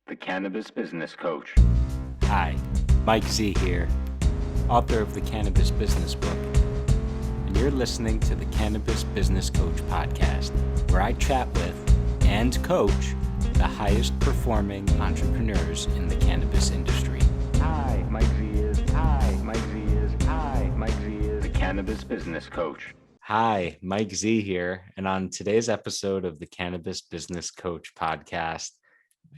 the Cannabis Business Coach. Hi, Mike Z here, author of the Cannabis Business Book, and you're listening to the Cannabis Business Coach podcast, where I chat with and coach the highest performing entrepreneurs in the cannabis industry. Hi, Mike Z is. Hi, Mike Z is. Hi, Mike Z is the Cannabis Business Coach. Hi, Mike Z here, and on today's episode of the Cannabis Business Coach podcast,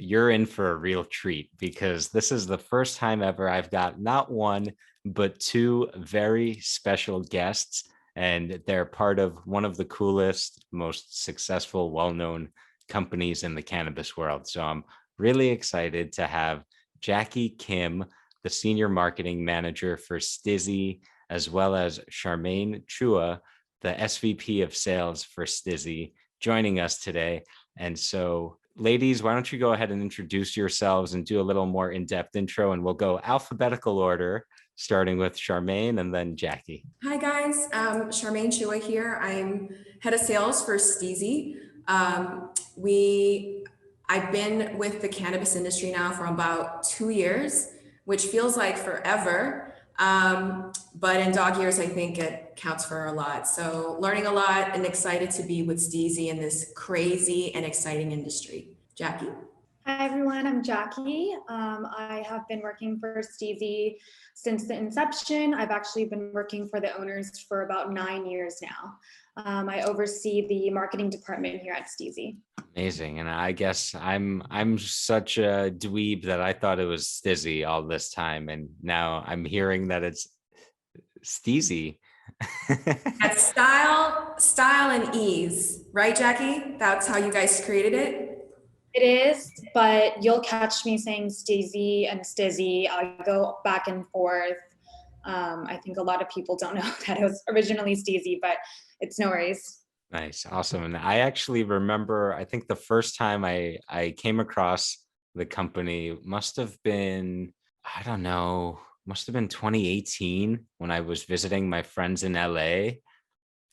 you're in for a real treat because this is the first time ever I've got not one, but two very special guests, and they're part of one of the coolest, most successful, well-known companies in the cannabis world. So I'm really excited to have Jackie Kim, the Senior Marketing Manager for STIIIZY, as well as Charmaine Chua, the SVP of Sales for STIIIZY, joining us today. And so, ladies, why don't you go ahead and introduce yourselves and do a little more in-depth intro, and we'll go alphabetical order, starting with Charmaine and then Jackie. Hi guys, Charmaine Chua here. I'm head of sales for STIIIZY. I've been with the cannabis industry now for about 2 years, which feels like forever. But in dog years, I think it counts for a lot. So learning a lot and excited to be with STIIIZY in this crazy and exciting industry. Jackie? Hi everyone, I'm Jackie. I have been working for STIIIZY since the inception. I've actually been working for the owners for about 9 years now. I oversee the marketing department here at STIIIZY. Amazing. And I guess I'm such a dweeb that I thought it was STIIIZY all this time, and now I'm hearing that it's STIIIZY. That's style and ease, right, Jackie? That's how you guys created it? It is, but you'll catch me saying STIIIZY and STIIIZY. I go back and forth. I think a lot of people don't know that it was originally STIIIZY, but it's no worries. Nice. Awesome. And I actually remember, I think the first time I came across the company must have been, I don't know, must have been 2018 when I was visiting my friends in LA. It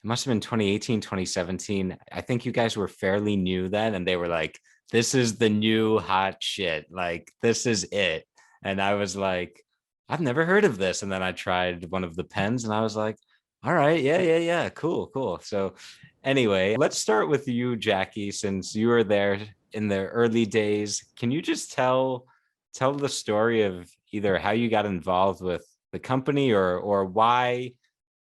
must have been 2018, 2017. I think you guys were fairly new then, and they were like, this is the new hot shit. Like, this is it. And I was like, I've never heard of this. And then I tried one of the pens and I was like, all right, yeah. Cool. So anyway, let's start with you, Jackie, since you were there in the early days. Can you just tell the story of either how you got involved with the company or why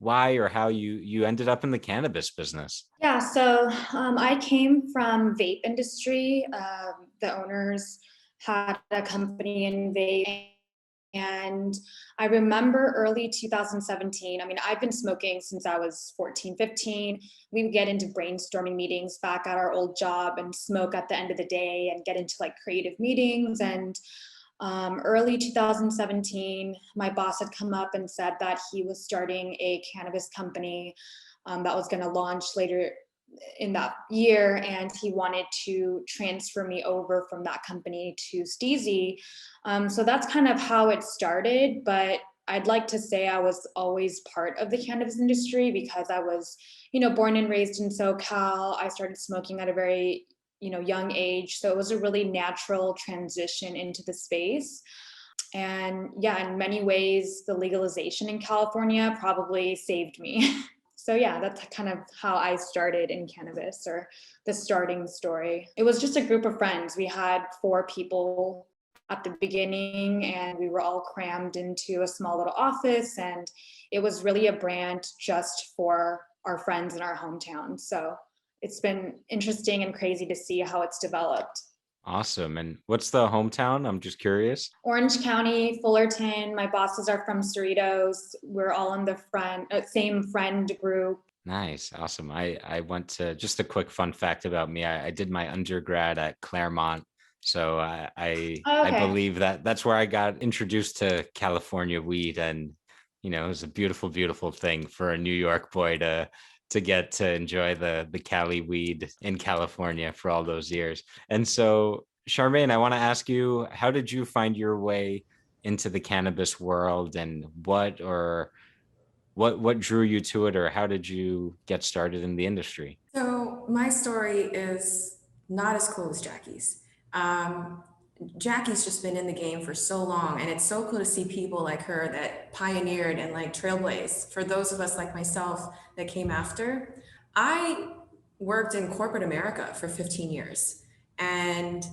or how you ended up in the cannabis business? Yeah, so I came from vape industry. The owners had a company in vape. And I remember early 2017, I mean, I've been smoking since I was 14, 15. We would get into brainstorming meetings back at our old job and smoke at the end of the day and get into like creative meetings. And early 2017, my boss had come up and said that he was starting a cannabis company that was going to launch later in that year, and he wanted to transfer me over from that company to STIIIZY. So that's kind of how it started, but I'd like to say I was always part of the cannabis industry because I was, born and raised in SoCal. I started smoking at a very, young age. So it was a really natural transition into the space. And yeah, in many ways, the legalization in California probably saved me. So yeah, that's kind of how I started in cannabis, or the starting story. It was just a group of friends. We had 4 people at the beginning, and we were all crammed into a small little office, and it was really a brand just for our friends in our hometown. So it's been interesting and crazy to see how it's developed. Awesome. And what's the hometown? I'm just curious. Orange County, Fullerton. My bosses are from Cerritos. We're all in the same friend group. Nice. Awesome. I went to, just a quick fun fact about me. I did my undergrad at Claremont. So I believe that's where I got introduced to California weed. And, it was a beautiful, beautiful thing for a New York boy to get to enjoy the Cali weed in California for all those years. And so, Charmaine, I want to ask you, how did you find your way into the cannabis world, and what drew you to it, or how did you get started in the industry? So my story is not as cool as Jackie's. Jackie's just been in the game for so long, and it's so cool to see people like her that pioneered and like trailblazed. For those of us like myself that came after, I worked in corporate America for 15 years, and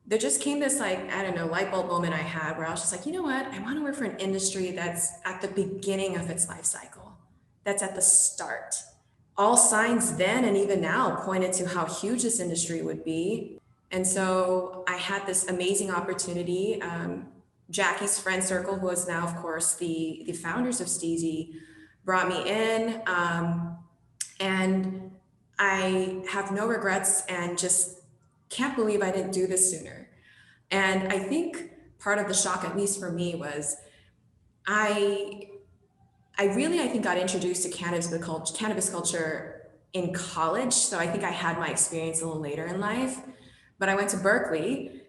there just came this like, I don't know, light bulb moment I had where I was just like, you know what? I want to work for an industry that's at the beginning of its life cycle, that's at the start. All signs then and even now pointed to how huge this industry would be. And so I had this amazing opportunity. Jackie's friend circle, who is now, of course, the founders of STIIIZY, brought me in. And I have no regrets and just can't believe I didn't do this sooner. And I think part of the shock, at least for me, was I really, I think, got introduced to cannabis culture in college. So I think I had my experience a little later in life. But I went to Berkeley,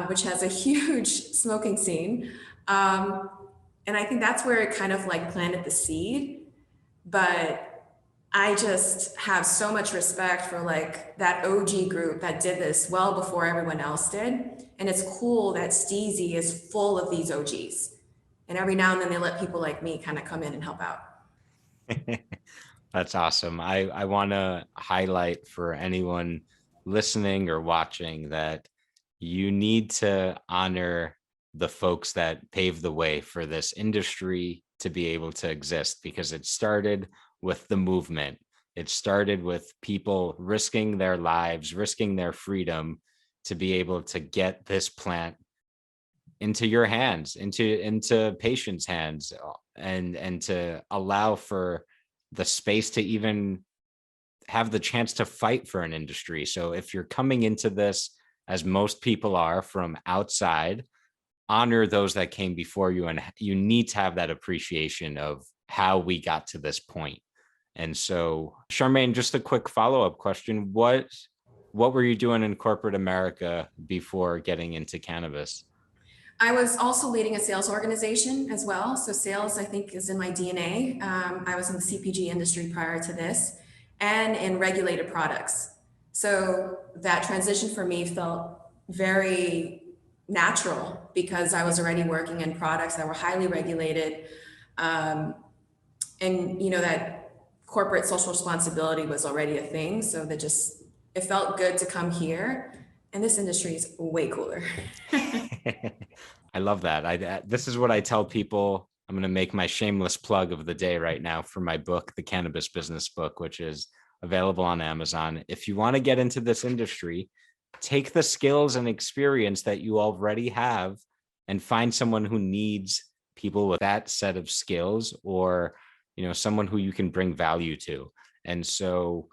which has a huge smoking scene. And I think that's where it kind of like planted the seed. But I just have so much respect for like that OG group that did this well before everyone else did. And it's cool that STIIIZY is full of these OGs. And every now and then they let people like me kind of come in and help out. That's awesome. I want to highlight for anyone listening or watching that you need to honor the folks that paved the way for this industry to be able to exist, because it started with the movement. It started with people risking their lives, risking their freedom to be able to get this plant into your hands, into patients' hands, and to allow for the space to even have the chance to fight for an industry. So if you're coming into this, as most people are, from outside, honor those that came before you, and you need to have that appreciation of how we got to this point. And so, Charmaine, just a quick follow-up question. What were you doing in corporate America before getting into cannabis? I was also leading a sales organization as well. So sales, I think, is in my DNA. I was in the CPG industry prior to this and in regulated products. So that transition for me felt very natural because I was already working in products that were highly regulated. And you know, that corporate social responsibility was already a thing. So that just, it felt good to come here. And this industry is way cooler. I love that. This is what I tell people. I'm going to make my shameless plug of the day right now for my book, The Cannabis Business Book, which is available on Amazon. If you want to get into this industry, take the skills and experience that you already have and find someone who needs people with that set of skills, or, you know, someone who you can bring value to. And so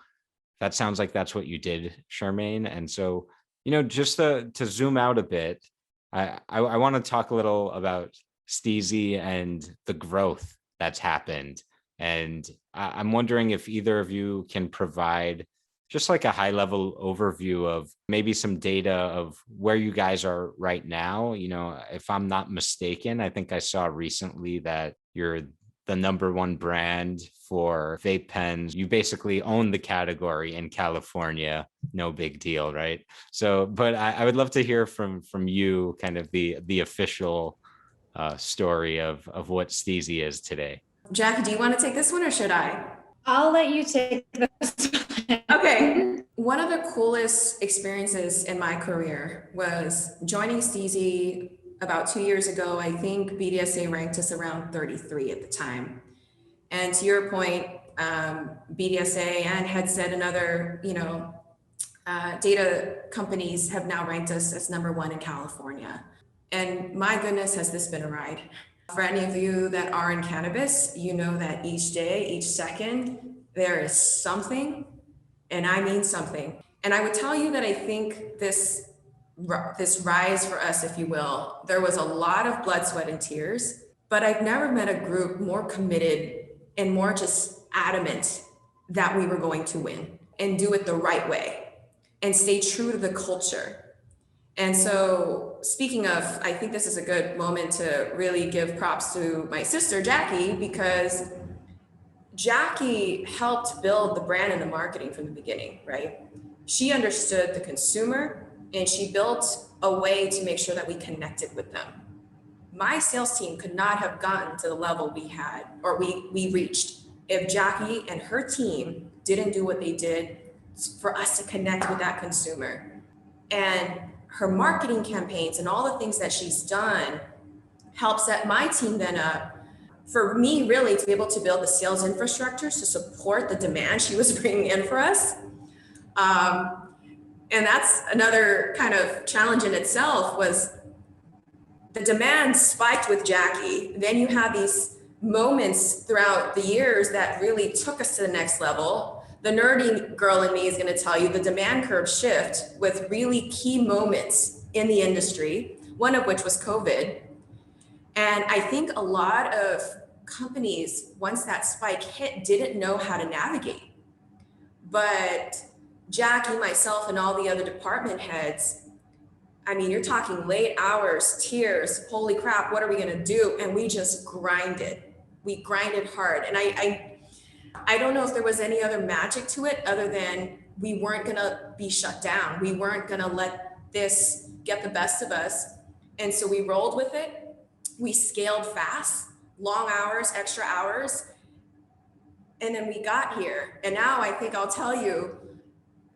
that sounds like that's what you did, Charmaine. And so, you know, just to zoom out a bit, I want to talk a little about STIIIZY and the growth that's happened. And I'm wondering if either of you can provide just like a high level overview of maybe some data of where you guys are right now. You know, if I'm not mistaken, I think I saw recently that you're the #1 brand for vape pens. You basically own the category in California. No big deal, right? So, but I would love to hear from you kind of the official story of what STIIIZY is today. Jackie, do you want to take this one or should I? I'll let you take this one. Okay. One of the coolest experiences in my career was joining STIIIZY about 2 years ago. I think BDSA ranked us around 33 at the time. And to your point, BDSA and Headset and other, data companies have now ranked us as #1 in California. And my goodness, has this been a ride. For any of you that are in cannabis, you know that each day, each second, there is something, and I mean something. And I would tell you that I think this rise for us, if you will, there was a lot of blood, sweat, and tears, but I've never met a group more committed and more just adamant that we were going to win and do it the right way and stay true to the culture. And so speaking of, I think this is a good moment to really give props to my sister, Jackie, because Jackie helped build the brand and the marketing from the beginning, right? She understood the consumer and she built a way to make sure that we connected with them. My sales team could not have gotten to the level we had, or we reached, if Jackie and her team didn't do what they did for us to connect with that consumer. And her marketing campaigns and all the things that she's done help set my team then up for me really to be able to build the sales infrastructure to support the demand she was bringing in for us. And that's another kind of challenge in itself, was the demand spiked with Jackie. Then you have these moments throughout the years that really took us to the next level. The nerdy girl in me is going to tell you the demand curve shift with really key moments in the industry, one of which was COVID. And I think a lot of companies, once that spike hit, didn't know how to navigate. But Jackie, myself, and all the other department heads, I mean, you're talking late hours, tears, holy crap, what are we gonna do? And we just grinded. We grinded hard. And I don't know if there was any other magic to it other than we weren't gonna be shut down. We weren't gonna let this get the best of us. And so we rolled with it. We scaled fast, long hours, extra hours. And then we got here. And now I think I'll tell you,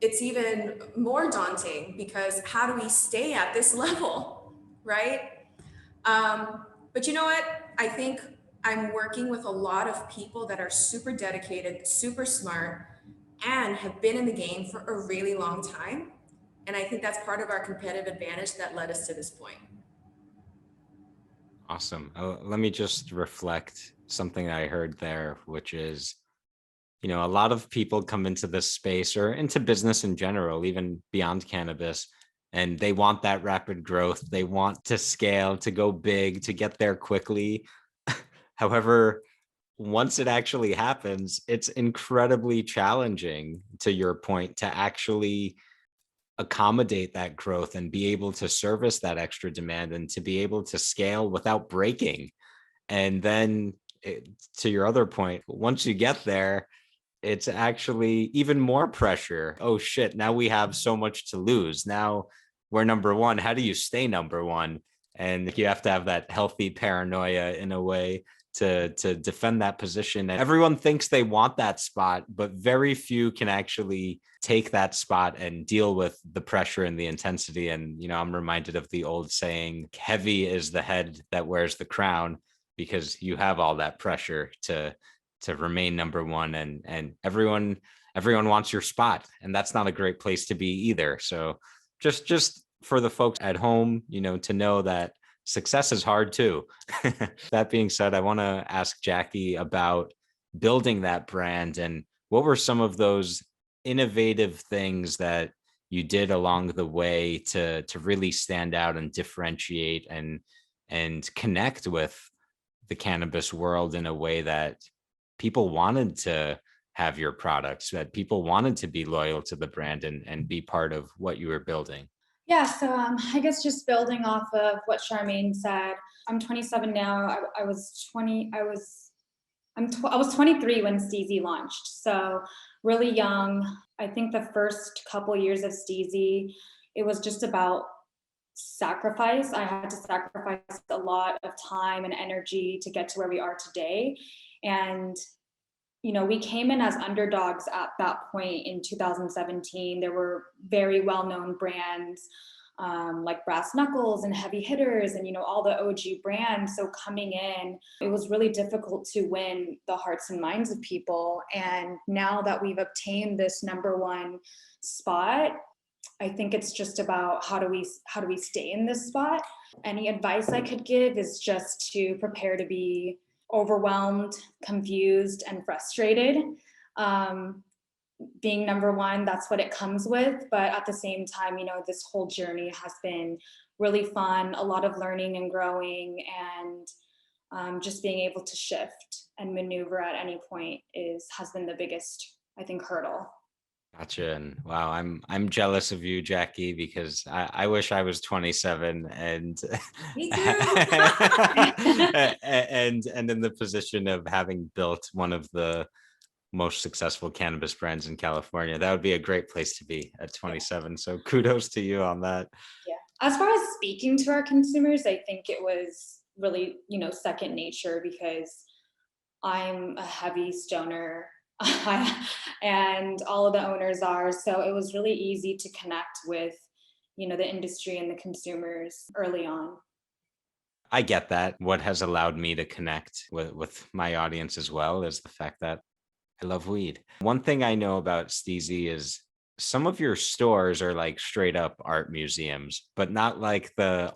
it's even more daunting, because how do we stay at this level, right? But you know what? I think I'm working with a lot of people that are super dedicated, super smart, and have been in the game for a really long time. And I think that's part of our competitive advantage that led us to this point. Awesome. Let me just reflect something I heard there, which is, you know, a lot of people come into this space or into business in general, even beyond cannabis, and they want that rapid growth. They want to scale, to go big, to get there quickly. However, once it actually happens, it's incredibly challenging, to your point, to actually accommodate that growth and be able to service that extra demand and to be able to scale without breaking. And then to your other point, once you get there, it's actually even more pressure. Oh shit, now we have so much to lose. Now we're number one. How do you stay number one? And you have to have that healthy paranoia in a way to defend that position. And everyone thinks they want that spot, but very few can actually take that spot and deal with the pressure and the intensity. And, you know, I'm reminded of the old saying, heavy is the head that wears the crown, because you have all that pressure to remain number one, and everyone wants your spot, and that's not a great place to be either. So just for the folks at home, you know, to know that success is hard too. That being said, I want to ask Jackie about building that brand, and what were some of those innovative things that you did along the way to really stand out and differentiate and connect with the cannabis world in a way that people wanted to have your products, that people wanted to be loyal to the brand and be part of what you were building? Yeah, so I guess just building off of what Charmaine said, I'm 27 now. I was 23 when STIIIZY launched, so really young. I think the first couple years of STIIIZY, it was just about sacrifice. I had to sacrifice a lot of time and energy to get to where we are today. And, you know, we came in as underdogs at that point in 2017. There were very well-known brands like Brass Knuckles and Heavy Hitters and, you know, all the OG brands. So coming in, it was really difficult to win the hearts and minds of people. And now that we've obtained this #1 spot, I think it's just about how do we stay in this spot. Any advice I could give is just to prepare to be overwhelmed, confused, and frustrated. Being #1, that's what it comes with. But at the same time, you know, this whole journey has been really fun, a lot of learning and growing, and just being able to shift and maneuver at any point has been the biggest, I think, hurdle. Gotcha. And wow, I'm jealous of you, Jackie, because I wish I was 27 and Me too. and in the position of having built one of the most successful cannabis brands in California. That would be a great place to be at 27. So kudos to you on that. Yeah. As far as speaking to our consumers, I think it was really, second nature because I'm a heavy stoner and all of the owners are. So it was really easy to connect with, the industry and the consumers early on. I get that. What has allowed me to connect with my audience as well is the fact that I love weed. One thing I know about STIIIZY is some of your stores are like straight up art museums, but not like the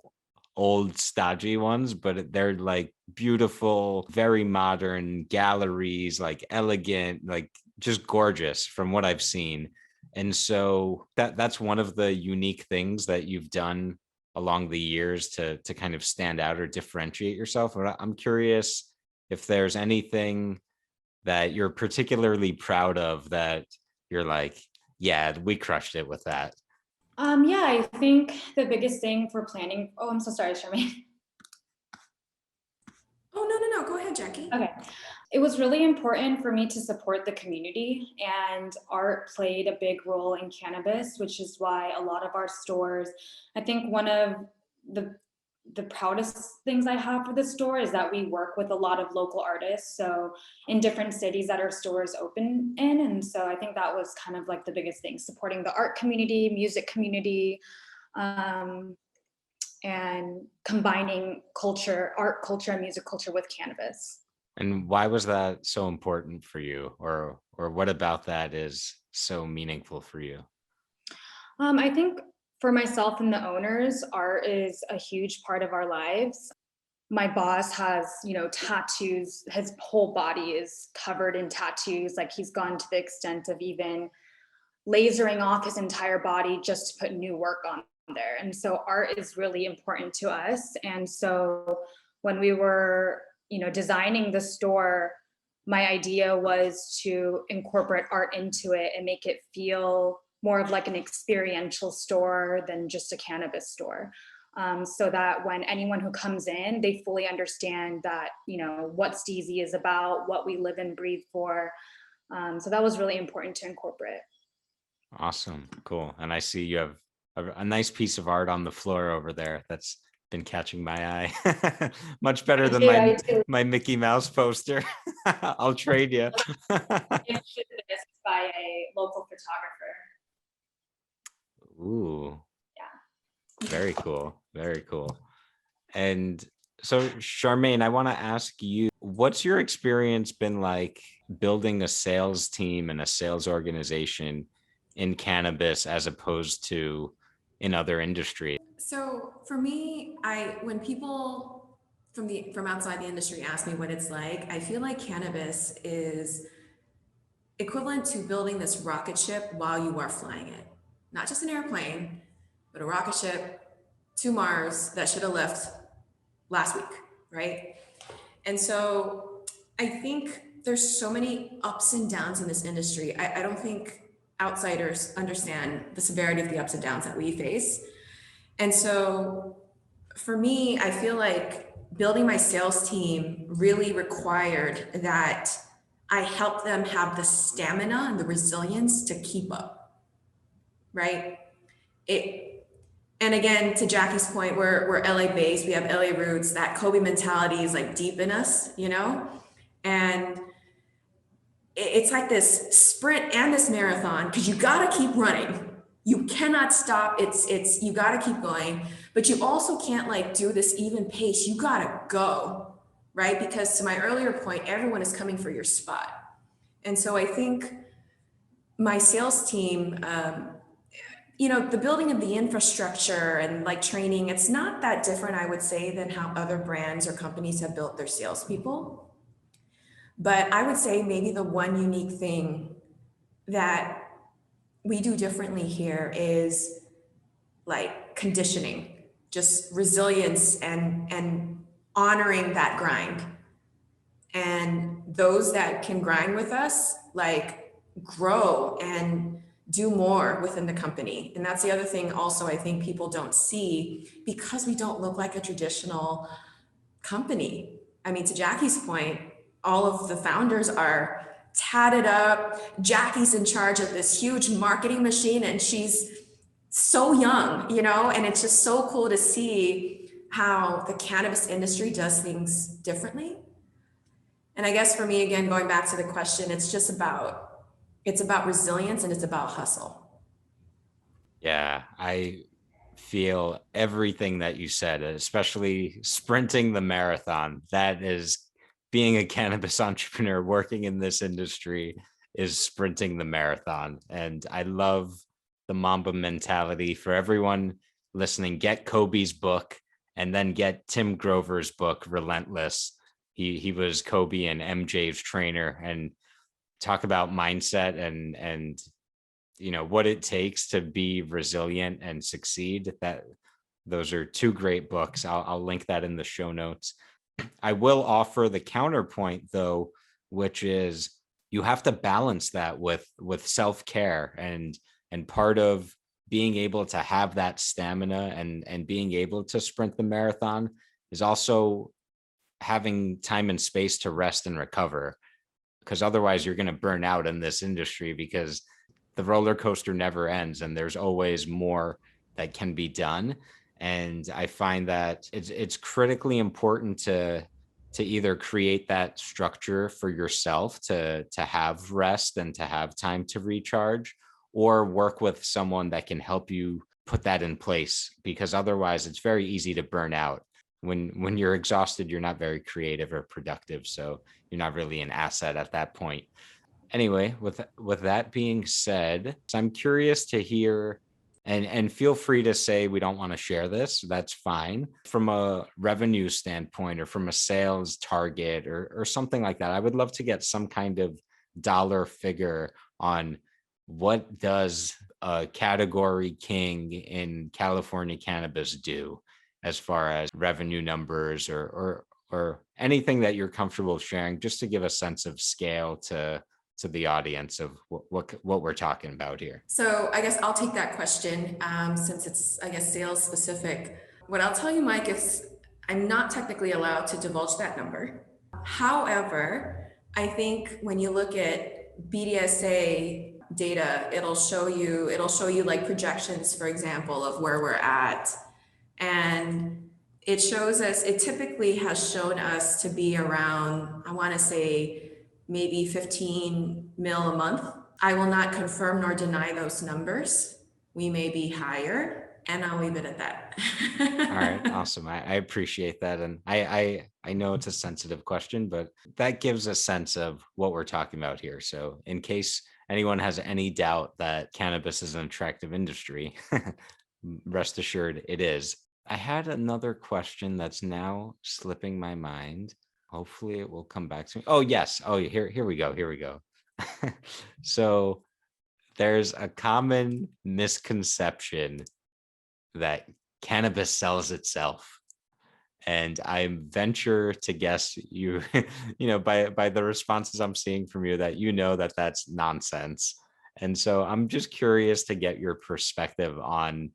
old stodgy ones, but they're like beautiful, very modern galleries, like elegant, like just gorgeous from what I've seen. And so that's one of the unique things that you've done along the years to kind of stand out or differentiate yourself. But I'm curious if there's anything that you're particularly proud of that you're like, yeah, we crushed it with that. Yeah, I think the biggest thing for planning. Oh, I'm so sorry, Charmaine. Oh, no. Go ahead, Jackie. Okay. It was really important for me to support the community, and art played a big role in cannabis, which is why a lot of our stores, I think one of the proudest things I have for the store is that we work with a lot of local artists. So in different cities that our stores open in. And so I think that was kind of like the biggest thing, supporting the art community, music community, and combining art culture and music culture with cannabis. And why was that so important for you? Or what about that is so meaningful for you? I think for myself and the owners, art is a huge part of our lives. My boss has, tattoos. His whole body is covered in tattoos. Like he's gone to the extent of even lasering off his entire body just to put new work on there. And so art is really important to us. And so when we were, designing the store, my idea was to incorporate art into it and make it feel more of like an experiential store than just a cannabis store. So that when anyone who comes in, they fully understand that, what STIIIZY is about, what we live and breathe for. So that was really important to incorporate. Awesome. Cool. And I see you have a nice piece of art on the floor over there. That's been catching my eye. Much better than my Mickey Mouse poster. I'll trade you. It's by a local photographer. Ooh. Yeah. Very cool. Very cool. And so Charmaine, I want to ask you, what's your experience been like building a sales team and a sales organization in cannabis as opposed to in other industries? So for me, when people from outside the industry ask me what it's like, I feel like cannabis is equivalent to building this rocket ship while you are flying it. Not just an airplane, but a rocket ship to Mars that should have left last week, right? And so I think there's so many ups and downs in this industry. I don't think outsiders understand the severity of the ups and downs that we face. And so for me, I feel like building my sales team really required that I help them have the stamina and the resilience to keep up, right? And again, to Jackie's point, we're LA based, we have LA roots, that Kobe mentality is like deep in us, and it's like this sprint and this marathon, because you gotta keep running. You cannot stop. It's you gotta keep going, but you also can't like do this even pace. You gotta go, right? Because to my earlier point, everyone is coming for your spot. And so I think my sales team, the building of the infrastructure and like training, it's not that different, I would say, than how other brands or companies have built their salespeople. But I would say maybe the one unique thing that we do differently here is like conditioning, just resilience and honoring that grind. And those that can grind with us, like grow and do more within the company. And that's the other thing also I think people don't see, because we don't look like a traditional company. I mean, to Jackie's point, all of the founders are tatted up. Jackie's in charge of this huge marketing machine, and she's so young, you know, and it's just so cool to see how the cannabis industry does things differently. And I guess for me, again, going back to the question, it's about resilience and it's about hustle. Yeah, I feel everything that you said, especially sprinting the marathon. That is being a cannabis entrepreneur working in this industry is sprinting the marathon. And I love the Mamba mentality. For everyone listening, get Kobe's book and then get Tim Grover's book, Relentless. He was Kobe and MJ's trainer, and talk about mindset and you know what it takes to be resilient and succeed. That those are two great books. I'll link that in the show notes. I will offer the counterpoint though, which is you have to balance that with self-care, and part of being able to have that stamina and being able to sprint the marathon is also having time and space to rest and recover, because otherwise you're going to burn out in this industry, because the roller coaster never ends and there's always more that can be done. And I find that it's critically important to either create that structure for yourself to have rest and to have time to recharge, or work with someone that can help you put that in place, because otherwise it's very easy to burn out. When you're exhausted, you're not very creative or productive, so you're not really an asset at that point. Anyway, with that being said, I'm curious to hear, and feel free to say we don't want to share this, that's fine. From a revenue standpoint or from a sales target or something like that, I would love to get some kind of dollar figure on what does a category king in California cannabis do as far as revenue numbers or anything that you're comfortable sharing, just to give a sense of scale to the audience of what we're talking about here. So I guess I'll take that question since it's, I guess, sales specific. What I'll tell you, Mike, is I'm not technically allowed to divulge that number. However, I think when you look at BDSA data, it'll show you like projections, for example, of where we're at. And it typically has shown us to be around, I want to say, maybe 15 mil a month. I will not confirm nor deny those numbers. We may be higher, and I'll leave it at that. All right, awesome. I appreciate that. And I know it's a sensitive question, but that gives a sense of what we're talking about here. So in case anyone has any doubt that cannabis is an attractive industry, rest assured it is. I had another question that's now slipping my mind. Hopefully it will come back to me. Oh, yes. Oh, here we go. So there's a common misconception that cannabis sells itself. And I venture to guess you know, by the responses I'm seeing from you, that you know that that's nonsense. And so I'm just curious to get your perspective on,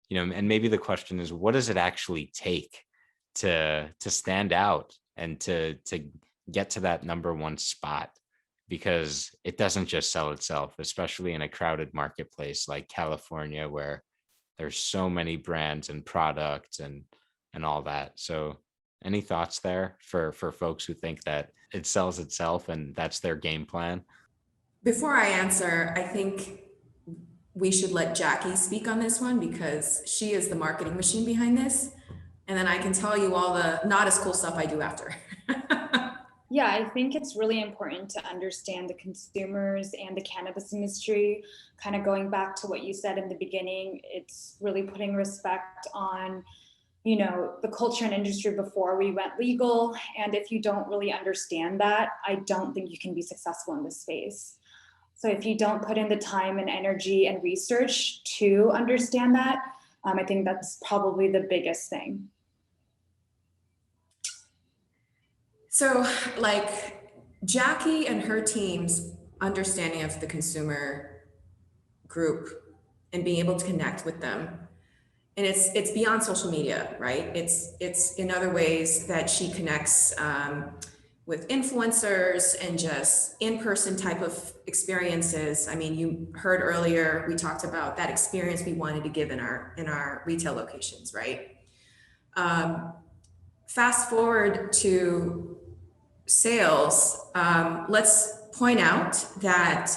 you know, and maybe the question is, what does it actually take to stand out and to get to that number one spot? Because it doesn't just sell itself, especially in a crowded marketplace like California, where there's so many brands and products and all that. So any thoughts there for folks who think that it sells itself and that's their game plan? Before I answer, I think we should let Jackie speak on this one, because she is the marketing machine behind this. And then I can tell you all the not as cool stuff I do after. Yeah, I think it's really important to understand the consumers and the cannabis industry. Kind of going back to what you said in the beginning, it's really putting respect on, you know, the culture and industry before we went legal. And if you don't really understand that, I don't think you can be successful in this space. So if you don't put in the time and energy and research to understand that, I think that's probably the biggest thing. So like Jackie and her team's understanding of the consumer group and being able to connect with them. And it's beyond social media, right? It's in other ways that she connects with influencers and just in-person type of experiences. I mean, you heard earlier, we talked about that experience we wanted to give in our retail locations, right? Fast forward to sales, let's point out that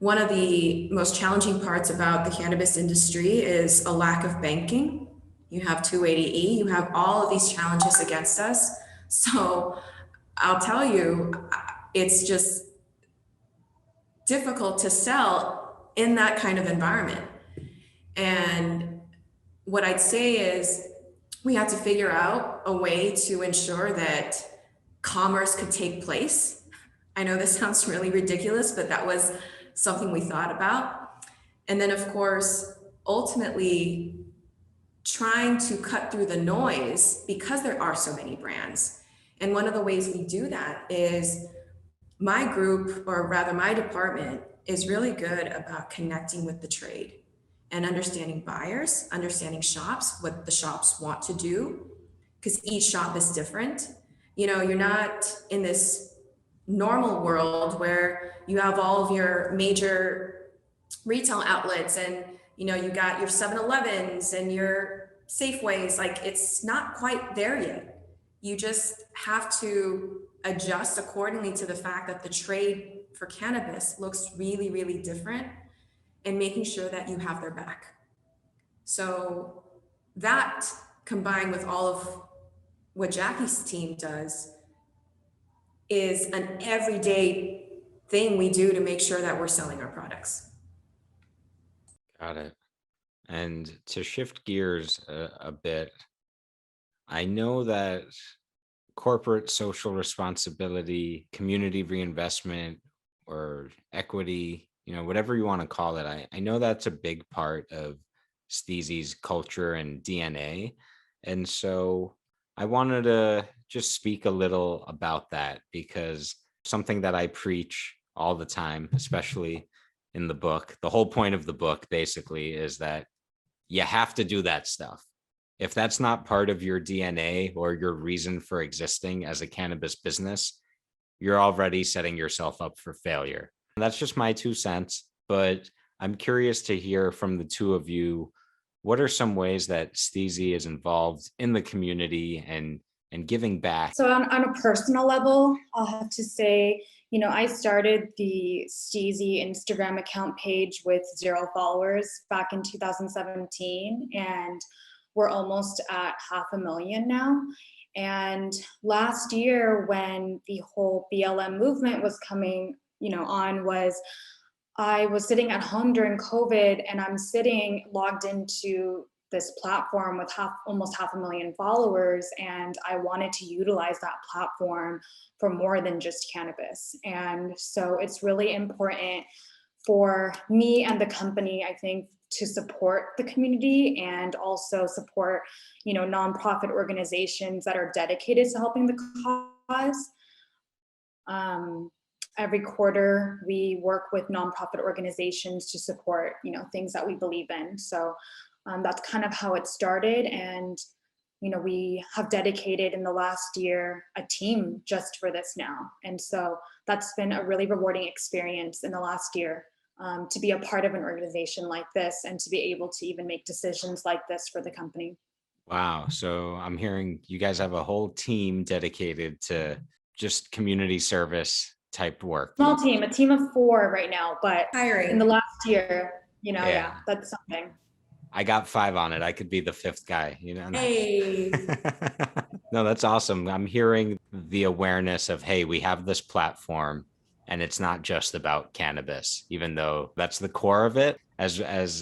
one of the most challenging parts about the cannabis industry is a lack of banking. You have 280E, you have all of these challenges against us. So I'll tell you, it's just difficult to sell in that kind of environment. And what I'd say is we had to figure out a way to ensure that commerce could take place. I know this sounds really ridiculous, but that was something we thought about. And then of course, ultimately trying to cut through the noise because there are so many brands. And one of the ways we do that is my group, or rather my department, is really good about connecting with the trade and understanding buyers, understanding shops, what the shops want to do, because each shop is different. You know, you're not in this normal world where you have all of your major retail outlets and, you know, you got your 7-Elevens and your Safeways. Like, it's not quite there yet. You just have to adjust accordingly to the fact that the trade for cannabis looks really, really different, and making sure that you have their back. So that, combined with all of what Jackie's team does, is an everyday thing we do to make sure that we're selling our products. Got it. And to shift gears a bit, I know that corporate social responsibility, community reinvestment, or equity, you know, whatever you want to call it, I know that's a big part of STIIIZY's culture and DNA. And so I wanted to just speak a little about that, because something that I preach all the time, especially in the book, the whole point of the book basically is that you have to do that stuff. If that's not part of your DNA or your reason for existing as a cannabis business, you're already setting yourself up for failure. That's just my 2 cents, but I'm curious to hear from the two of you, what are some ways that STIIIZY is involved in the community and giving back? So on a personal level, I'll have to say, you know, I started the STIIIZY Instagram account page with 0 followers back in 2017, and we're almost at 500,000 now. And last year, when the whole BLM movement was coming, you know, I was sitting at home during COVID, and I'm sitting logged into this platform with almost 500,000 followers, and I wanted to utilize that platform for more than just cannabis. And so it's really important for me and the company, I think, to support the community and also support, you know, nonprofit organizations that are dedicated to helping the cause. Every quarter, we work with nonprofit organizations to support, you know, things that we believe in. So that's kind of how it started. And, you know, we have dedicated in the last year a team just for this now. And so that's been a really rewarding experience in the last year, to be a part of an organization like this and to be able to even make decisions like this for the company. Wow. So I'm hearing you guys have a whole team dedicated to just community service type work. Small team, a team of 4 right now, but Hiring. in the last year, you know, Yeah. that's something. I got 5 on it. I could be the 5th guy, you know? Hey. No, that's awesome. I'm hearing the awareness of, hey, we have this platform and it's not just about cannabis, even though that's the core of it. As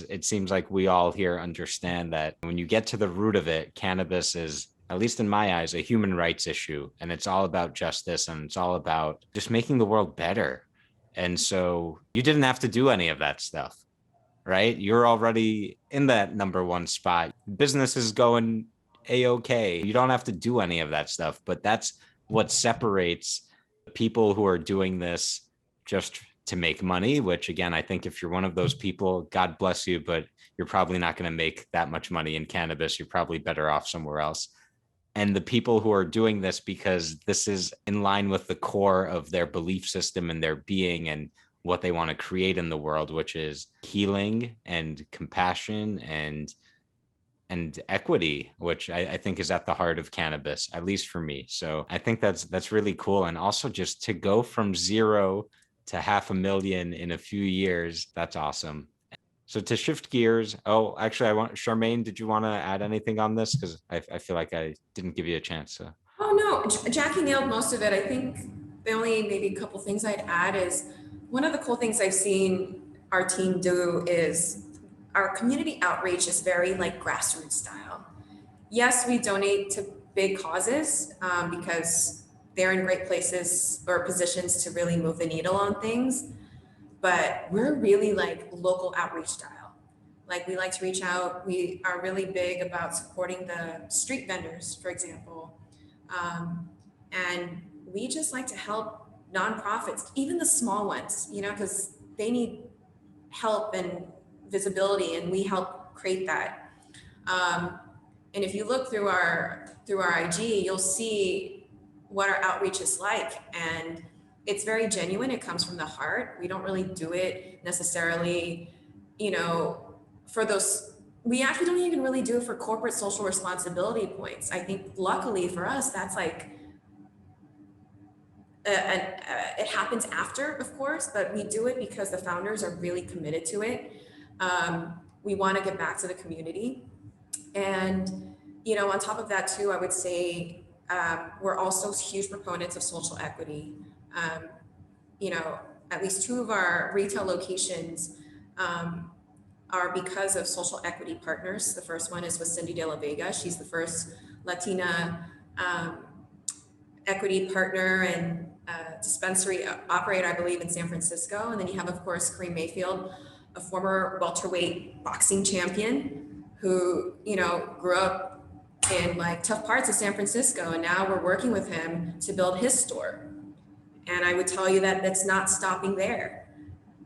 it seems like we all here understand that when you get to the root of it, cannabis is, at least in my eyes, a human rights issue. And it's all about justice, and it's all about just making the world better. And so you didn't have to do any of that stuff, right? You're already in that number 1 spot. Business is going A-okay. You don't have to do any of that stuff, but that's what separates the people who are doing this just to make money, which again, I think if you're one of those people, God bless you, but you're probably not going to make that much money in cannabis. You're probably better off somewhere else. and the people who are doing this because this is in line with the core of their belief system and their being and what they want to create in the world, which is healing and compassion and equity, which I think is at the heart of cannabis, at least for me. So I think that's really cool. And also just to go from 0 to 500,000 in a few years, that's awesome. So to shift gears, oh, actually, Charmaine, did you want to add anything on this? Because I feel like I didn't give you a chance. So. Oh, no, Jackie nailed most of it. I think the only maybe a couple things I'd add is one of the cool things I've seen our team do is our community outreach is very like grassroots style. Yes, we donate to big causes because they're in great places or positions to really move the needle on things. But we're really like local outreach style. Like we like to reach out. We are really big about supporting the street vendors, for example. And we just like to help nonprofits, even the small ones, you know, because they need help and visibility, and we help create that. And if you look through our IG, you'll see what our outreach is like, and it's very genuine. It comes from the heart. We don't really do it necessarily, you know, for those. We actually don't even really do it for corporate social responsibility points. I think luckily for us, that's like, it happens after, of course, but we do it because the founders are really committed to it. We want to give back to the community. And, you know, on top of that too, I would say we're also huge proponents of social equity. You know, at least 2 of our retail locations are because of social equity partners. The first one is with Cindy De La Vega. She's the first Latina equity partner and dispensary operator, I believe, in San Francisco. And then you have, of course, Kareem Mayfield, a former welterweight boxing champion who, you know, grew up in like tough parts of San Francisco. And now we're working with him to build his store. And I would tell you that that's not stopping there.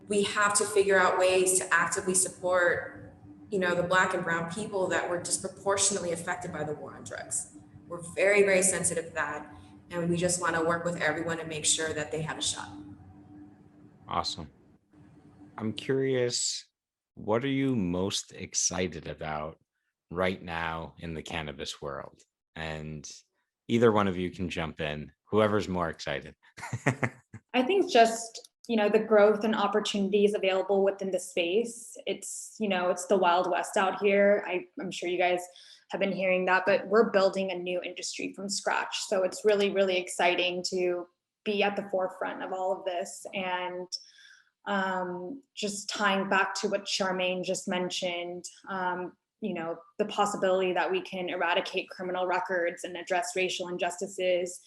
We have to figure out ways to actively support, you know, the Black and brown people that were disproportionately affected by the war on drugs. We're very, very sensitive to that. And we just want to work with everyone and make sure that they have a shot. Awesome. I'm curious, what are you most excited about right now in the cannabis world? And either one of you can jump in, whoever's more excited. I think just, you know, the growth and opportunities available within the space. It's, you know, it's the Wild West out here. I'm sure you guys have been hearing that, but we're building a new industry from scratch. So it's really, really exciting to be at the forefront of all of this. And just tying back to what Charmaine just mentioned, you know, the possibility that we can eradicate criminal records and address racial injustices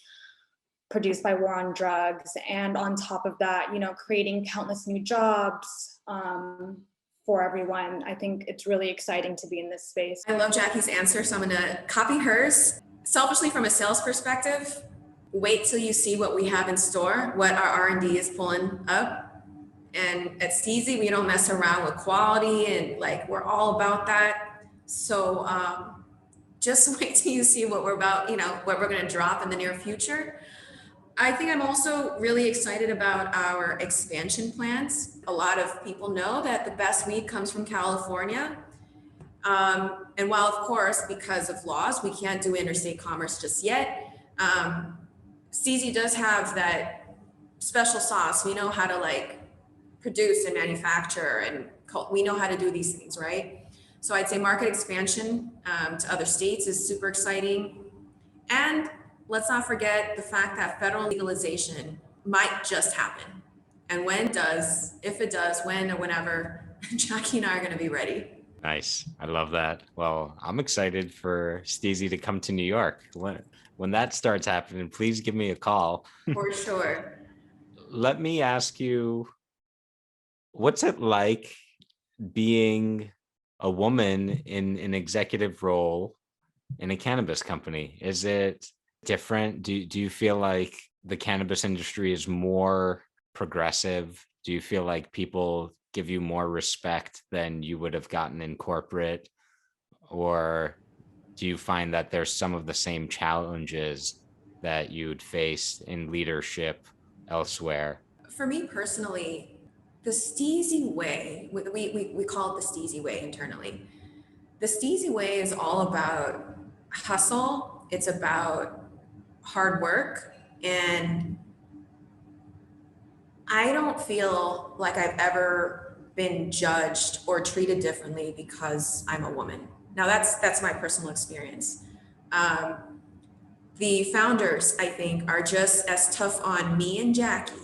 produced by war on drugs. And on top of that, you know, creating countless new jobs for everyone. I think it's really exciting to be in this space. I love Jackie's answer, so I'm gonna copy hers. Selfishly, from a sales perspective, wait till you see what we have in store, what our R&D is pulling up. And at STIIIZY, we don't mess around with quality, and like, we're all about that. So just wait till you see what we're about, you know, what we're gonna drop in the near future. I think I'm also really excited about our expansion plans. A lot of people know that the best weed comes from California. And while, of course, because of laws, we can't do interstate commerce just yet, STIIIZY does have that special sauce. We know how to like produce and manufacture, and we know how to do these things, right? So I'd say market expansion to other states is super exciting. And let's not forget the fact that federal legalization might just happen. And when it does, if it does, when or whenever, Jackie and I are going to be ready. Nice. I love that. Well, I'm excited for STIIIZY to come to New York. When that starts happening, please give me a call. For sure. Let me ask you, what's it like being a woman in an executive role in a cannabis company? Is it different? Do you feel like the cannabis industry is more progressive? Do you feel like people give you more respect than you would have gotten in corporate? Or do you find that there's some of the same challenges that you'd face in leadership elsewhere? For me personally, the STIIIZY way, we call it the STIIIZY way internally. The STIIIZY way is all about hustle. It's about hard work. And I don't feel like I've ever been judged or treated differently because I'm a woman. Now that's my personal experience. The founders, I think, are just as tough on me and Jackie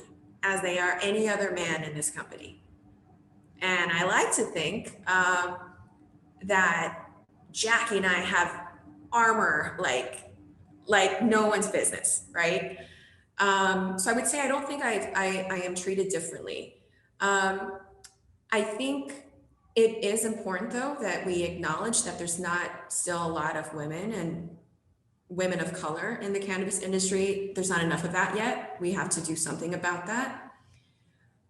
as they are any other man in this company. And I like to think that Jackie and I have armor like no one's business, right? So I would say I don't think I am treated differently. I think it is important, though, that we acknowledge that there's not still a lot of women and women of color in the cannabis industry. There's not enough of that yet. We have to do something about that.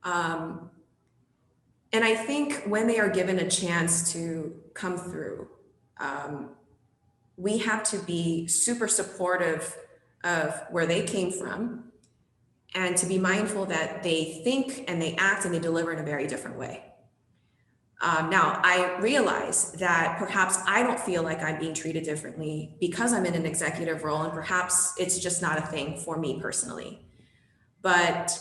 And I think when they are given a chance to come through, we have to be super supportive of where they came from and to be mindful that they think and they act and they deliver in a very different way. Now, I realize that perhaps I don't feel like I'm being treated differently because I'm in an executive role, and perhaps it's just not a thing for me personally. But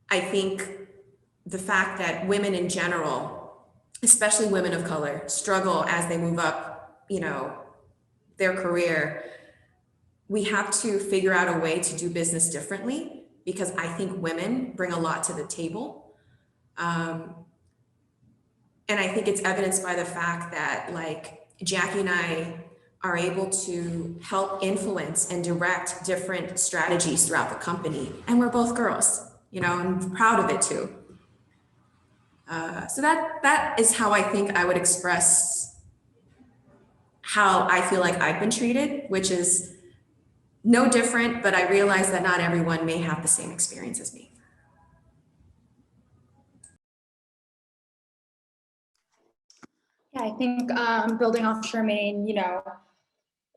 I think the fact that women in general, especially women of color, struggle as they move up, their career, we have to figure out a way to do business differently, because I think women bring a lot to the table. And I think it's evidenced by the fact that Jackie and I are able to help influence and direct different strategies throughout the company. And we're both girls, I'm proud of it too. So that is how I think I would express how I feel like I've been treated, which is no different, but I realize that not everyone may have the same experience as me. Yeah, I think building off Charmaine,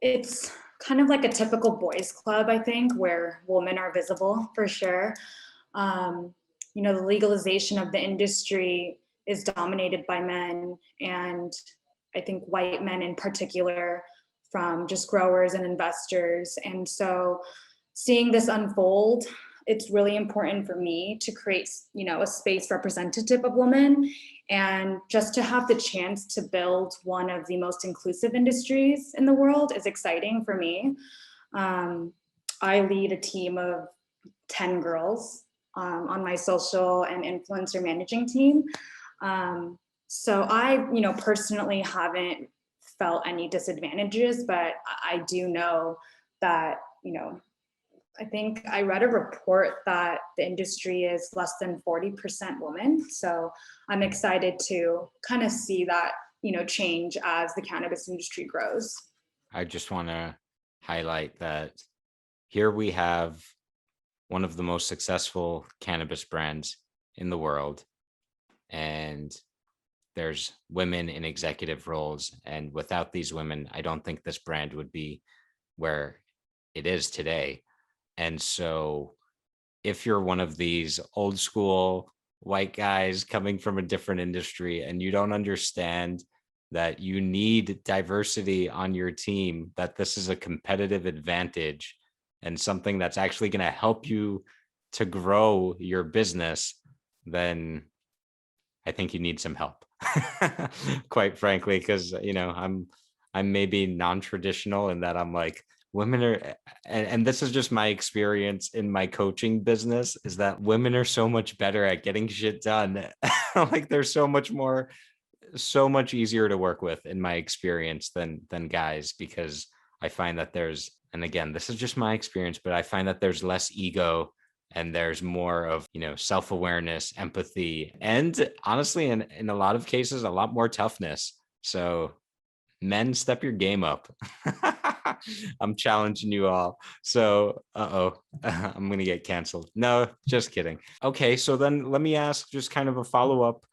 it's kind of like a typical boys club, I think, where women are visible for sure. The legalization of the industry is dominated by men, and I think white men in particular, from just growers and investors. And so seeing this unfold, it's really important for me to create, a space representative of women, and just to have the chance to build one of the most inclusive industries in the world is exciting for me. I lead a team of 10 girls on my social and influencer managing team. So I, personally haven't felt any disadvantages, but I do know that, I think I read a report that the industry is less than 40% women. So I'm excited to kind of see that, change as the cannabis industry grows. I just want to highlight that here we have one of the most successful cannabis brands in the world, and there's women in executive roles. And without these women, I don't think this brand would be where it is today. And so if you're one of these old school white guys coming from a different industry and you don't understand that you need diversity on your team, that this is a competitive advantage and something that's actually going to help you to grow your business, then I think you need some help, quite frankly, because, I'm maybe non-traditional in that I'm like, women are, and this is just my experience in my coaching business, is that women are so much better at getting shit done. Like they're so much easier to work with in my experience than guys, because I find that there's, and again, this is just my experience, but I find that there's less ego and there's more of, self-awareness, empathy, and honestly, in a lot of cases, a lot more toughness. So men, step your game up. I'm challenging you all. So, I'm going to get canceled. No, just kidding. Okay, so then let me ask just kind of a follow-up.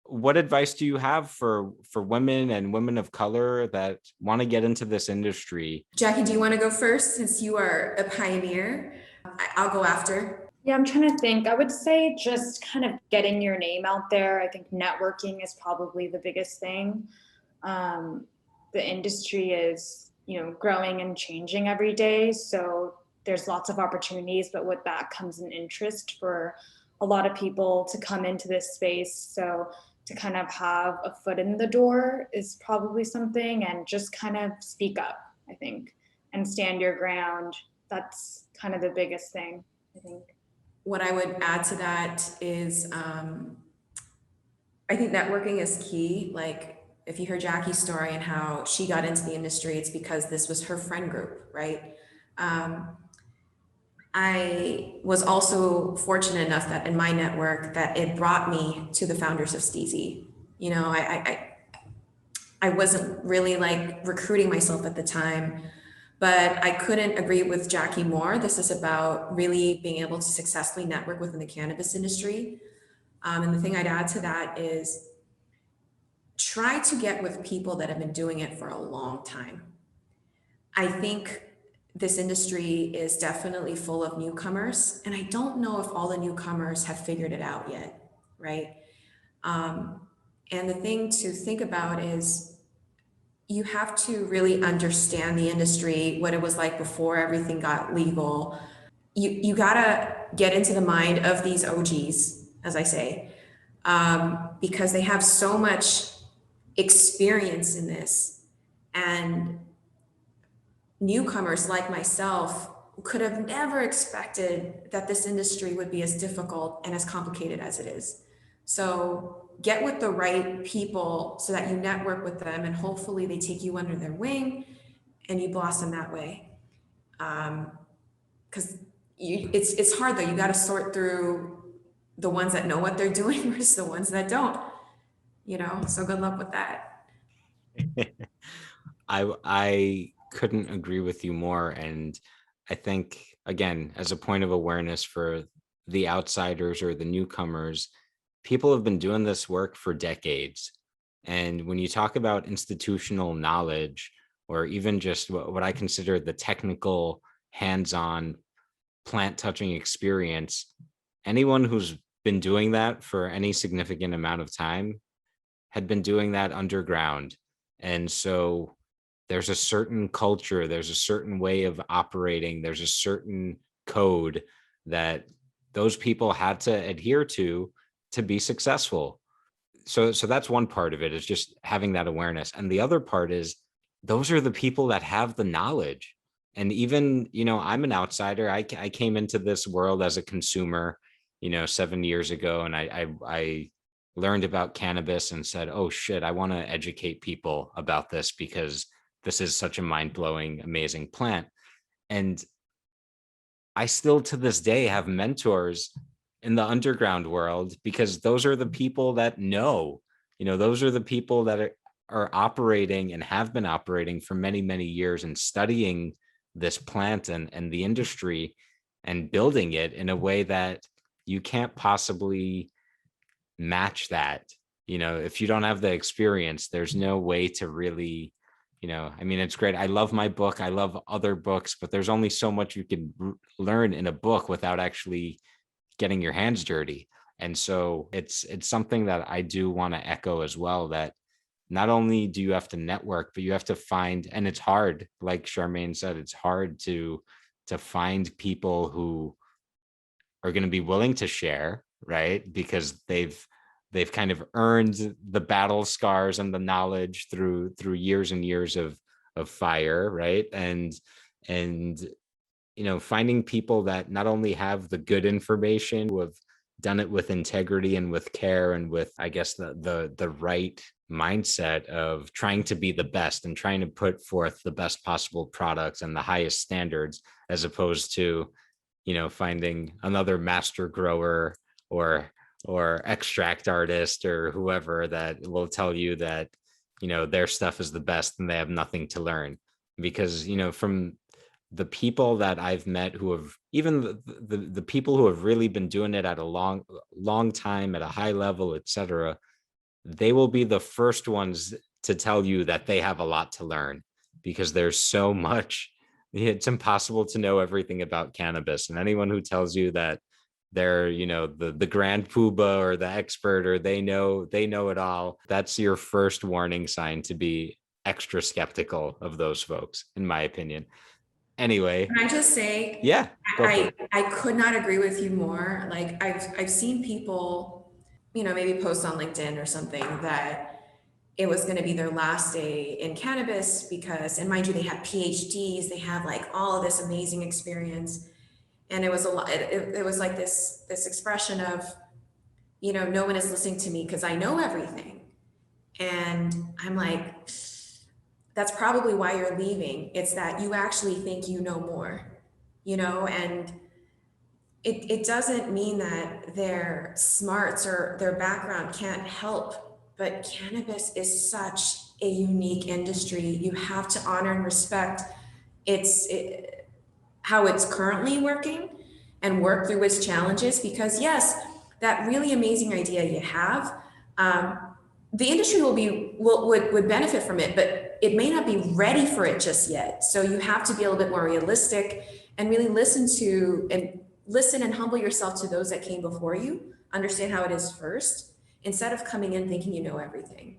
what advice do you have for women and women of color that want to get into this industry? Jackie, do you want to go first since you are a pioneer? I'll go after. Yeah, I'm trying to think. I would say just kind of getting your name out there. I think networking is probably the biggest thing. The industry is, growing and changing every day. So there's lots of opportunities, but with that comes an interest for a lot of people to come into this space. So to kind of have a foot in the door is probably something, and just kind of speak up, I think, and stand your ground. That's kind of the biggest thing, I think. What I would add to that is I think networking is key. Like, if you heard Jackie's story and how she got into the industry, it's because this was her friend group, right? I was also fortunate enough that in my network that it brought me to the founders of STIIIZY. I wasn't really like recruiting myself at the time, but I couldn't agree with Jackie more. This is about really being able to successfully network within the cannabis industry. And the thing I'd add to that is try to get with people that have been doing it for a long time. I think this industry is definitely full of newcomers, and I don't know if all the newcomers have figured it out yet, right? And the thing to think about is you have to really understand the industry, what it was like before everything got legal. You gotta get into the mind of these OGs, as I say, because they have so much experience in this, and newcomers like myself could have never expected that this industry would be as difficult and as complicated as it is. So get with the right people so that you network with them, and hopefully they take you under their wing and you blossom that way. Because it's hard though. You got to sort through the ones that know what they're doing versus the ones that don't. So good luck with that. I couldn't agree with you more. And I think, again, as a point of awareness for the outsiders or the newcomers, people have been doing this work for decades. And when you talk about institutional knowledge, or even just what I consider the technical, hands-on, plant-touching experience, anyone who's been doing that for any significant amount of time had been doing that underground. And so there's a certain culture, there's a certain way of operating, there's a certain code that those people had to adhere to be successful. So that's one part of it, is just having that awareness. And the other part is those are the people that have the knowledge. And even, I'm an outsider. I came into this world as a consumer, 7 years ago, and I learned about cannabis and said, oh shit, I want to educate people about this because this is such a mind-blowing, amazing plant. And I still to this day have mentors in the underground world, because those are the people that know, those are the people that are operating and have been operating for many, many years and studying this plant and the industry and building it in a way that you can't possibly match that. If you don't have the experience, there's no way to really, it's great. I love my book. I love other books, but there's only so much you can learn in a book without actually getting your hands dirty. And so it's something that I do want to echo as well, that not only do you have to network, but you have to find, and it's hard, like Charmaine said, it's hard to find people who are going to be willing to share, right? Because they've kind of earned the battle scars and the knowledge through years and years of fire, right? And finding people that not only have the good information, who have done it with integrity and with care and with, I guess, the right mindset of trying to be the best and trying to put forth the best possible products and the highest standards, as opposed to, finding another master grower or extract artist or whoever that will tell you that, their stuff is the best and they have nothing to learn. Because, from the people that I've met who have, even the people who have really been doing it at a long time, at a high level, etc., they will be the first ones to tell you that they have a lot to learn, because there's so much. It's impossible to know everything about cannabis, and anyone who tells you that they're, the grand poobah or the expert, or they know it all, that's your first warning sign to be extra skeptical of those folks, in my opinion. Anyway, Can I just say, yeah, go for it. I could not agree with you more. Like I've seen people, maybe post on LinkedIn or something that it was going to be their last day in cannabis because, and mind you, they have PhDs, they have like all of this amazing experience. And it was a lot, it was like this expression of, no one is listening to me because I know everything. And I'm like, that's probably why you're leaving. It's that you actually think you know more, and it doesn't mean that their smarts or their background can't help, but cannabis is such a unique industry. You have to honor and respect how it's currently working and work through its challenges, because yes, that really amazing idea you have, the industry would benefit from it, but it may not be ready for it just yet. So you have to be a little bit more realistic and really listen and humble yourself to those that came before you, understand how it is first, instead of coming in thinking you know everything.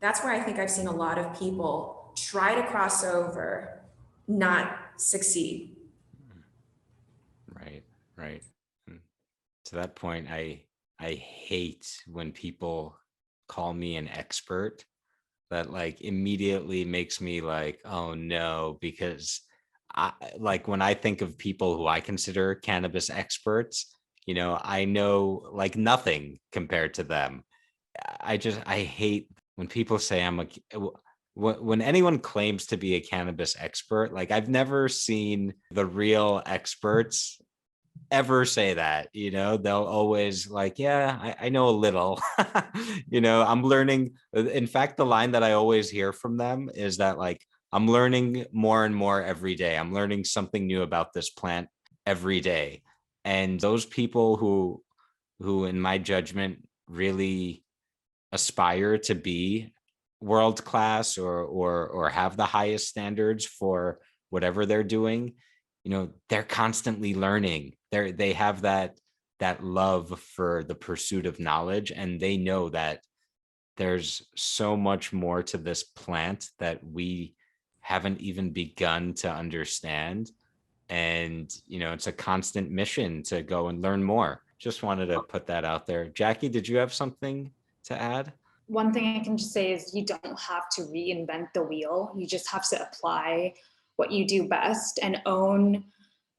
That's where I think I've seen a lot of people try to cross over, not succeed. Right. To that point, I hate when people call me an expert. That like immediately makes me like, oh no, because like when I think of people who I consider cannabis experts, I know like nothing compared to them. I hate when people say when anyone claims to be a cannabis expert. Like I've never seen the real experts ever say that. They'll always like, yeah, I know a little. I'm learning. In fact, the line that I always hear from them is that like, I'm learning more and more every day. I'm learning something new about this plant every day. And those people who in my judgment really aspire to be world class or have the highest standards for whatever they're doing, they're constantly learning. They have that love for the pursuit of knowledge, and they know that there's so much more to this plant that we haven't even begun to understand. And it's a constant mission to go and learn more. Just wanted to put that out there. Jackie, did you have something to add? One thing I can just say is you don't have to reinvent the wheel. You just have to apply what you do best and own,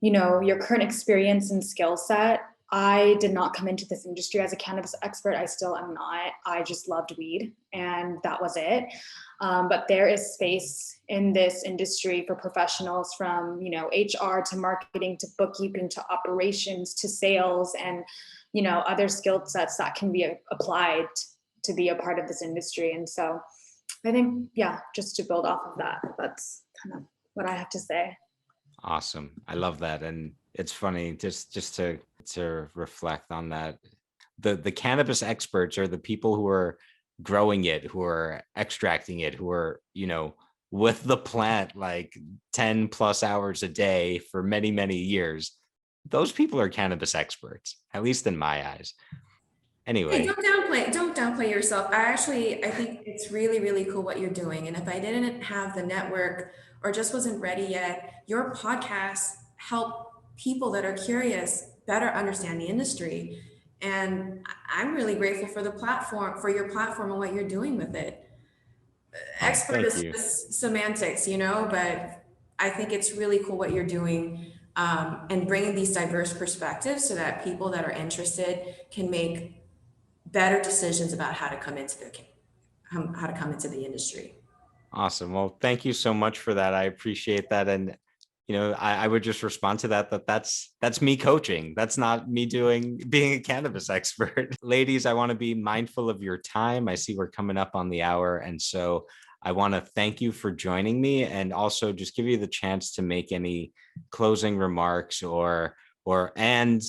your current experience and skill set. I did not come into this industry as a cannabis expert. I still am not. I just loved weed and that was it. But there is space in this industry for professionals from, HR to marketing to bookkeeping to operations to sales and, other skill sets that can be applied to be a part of this industry. And so I think, just to build off of that, that's kind of what I have to say. Awesome. I love that. And it's funny just to reflect on that. The cannabis experts are the people who are growing it, who are extracting it, who are, with the plant like 10 plus hours a day for many, many years. Those people are cannabis experts, at least in my eyes. Anyway. Hey, don't downplay yourself. I think it's really, really cool what you're doing. And if I didn't have the network or just wasn't ready yet, your podcast help people that are curious better understand the industry. And I'm really grateful for for your platform and what you're doing with it. Expert is semantics, but I think it's really cool what you're doing, and bringing these diverse perspectives so that people that are interested can make better decisions about how to come into the industry. Awesome. Well, thank you so much for that. I appreciate that. And, I would just respond to that's me coaching. That's not me being a cannabis expert. Ladies, I want to be mindful of your time. I see we're coming up on the hour. And so I want to thank you for joining me, and also just give you the chance to make any closing remarks and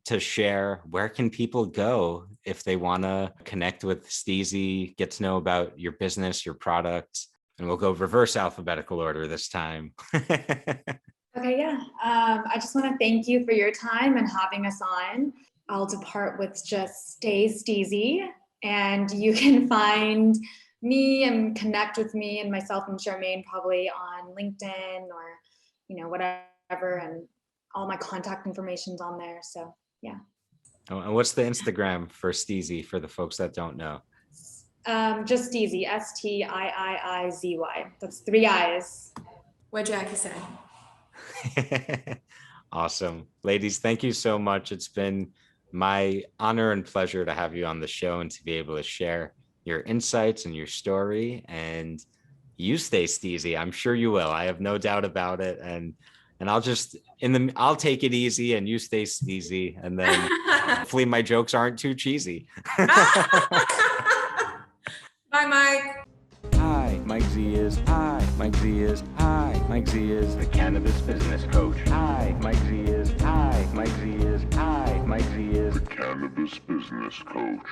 to share, where can people go if they want to connect with STIIIZY, get to know about your business, your products? And we'll go reverse alphabetical order this time. Okay, yeah. I just want to thank you for your time and having us on. I'll depart with just stay STIIIZY, and you can find me and connect with me and myself and Charmaine probably on LinkedIn or, whatever, and all my contact information's on there. So yeah. Oh, and what's the Instagram for STIIIZY for the folks that don't know? Just STIIIZY, STIIIZY. That's 3 I's. What Jackie said. Awesome. Ladies, thank you so much. It's been my honor and pleasure to have you on the show and to be able to share your insights and your story. And you stay STIIIZY. I'm sure you will. I have no doubt about it. And I'll take it easy and you stay STIIIZY. And then hopefully my jokes aren't too cheesy. Bye, Mike. Hi, Mike Z is. Hi, Mike Z is. Hi, Mike Z is the cannabis business coach. Hi, Mike Z is. Hi, Mike Z is. Hi, Mike Z is the cannabis business coach.